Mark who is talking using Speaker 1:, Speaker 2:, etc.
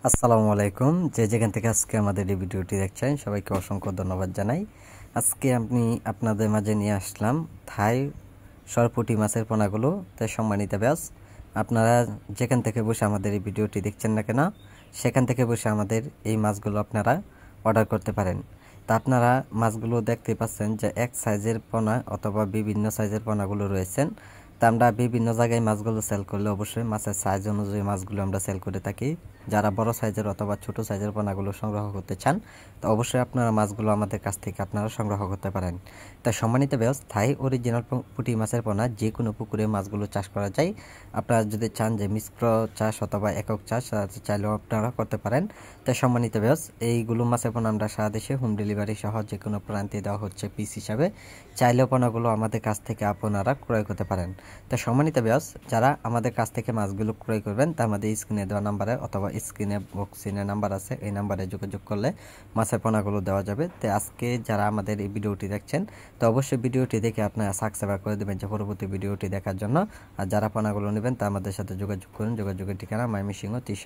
Speaker 1: আসসালামু আলাইকুম। যে যেখান থেকে আজকে আমাদের এই ভিডিওটি দেখছেন সবাইকে অসংখ্য ধন্যবাদ জানাই। আজকে আমি আপনাদের মাঝে নিয়ে আসলাম থাই সরপুঁটি মাছের পোনাগুলো। তাই সম্মানিত ব্যাস, আপনারা যেখান থেকে বসে আমাদের এই ভিডিওটি দেখছেন না কেন সেখান থেকে বসে আমাদের এই মাছগুলো আপনারা অর্ডার করতে পারেন। তা আপনারা মাছগুলো দেখতে পাচ্ছেন যে এক সাইজের পোনা অথবা বিভিন্ন সাইজের পোনাগুলো রয়েছেন। তা আমরা বিভিন্ন জায়গায় মাছগুলো সেল করলে অবশ্যই মাছের সাইজ অনুযায়ী মাছগুলো আমরা সেল করে থাকি। যারা বড় সাইজের অথবা ছোট সাইজের পোনাগুলো সংগ্রহ করতে চান তো অবশ্যই আপনারা মাছগুলো আমাদের কাছ থেকে আপনারা সংগ্রহ করতে পারেন। তাই সম্মানিত ব্যাস, থাই অরিজিনাল পুঁটি মাছের পোনা যে কোনো পুকুরে মাছগুলো চাষ করা যায়। আপনারা যদি চান যে মিশ্র চাষ অথবা একক চাষ চাইলেও আপনারা করতে পারেন। তাই সম্মানিত ব্যাস, এইগুলো মাছের পোনা আমরা সারা দেশে হোম ডেলিভারি সহ যে কোনো প্রান্তে দেওয়া হচ্ছে পিস হিসাবে। চাইলেও পোনাগুলো আমাদের কাছ থেকে আপনারা ক্রয় করতে পারেন। তো সম্মানিত ব্যাস, যারা আমাদের কাছ থেকে মাছগুলো ক্রয় করবেন তা আমাদের স্ক্রিনে দেওয়া নাম্বারে অথবা স্ক্রিনে বক্সিনে নাম্বার আছে, এই নাম্বারে যোগাযোগ করলে মাছের পোনাগুলো দেওয়া যাবে। তো আজকে যারা আমাদের এই ভিডিওটি দেখছেন তো অবশ্যই ভিডিওটি দেখে আপনারা সাবস্ক্রাইব করে দেবেন যে পরবর্তী ভিডিওটি দেখার জন্য। আর যারা পোনাগুলো নেবেন তা আমাদের সাথে যোগাযোগ করুন। যোগাযোগের ঠিকানা ময়মনসিংহ 30।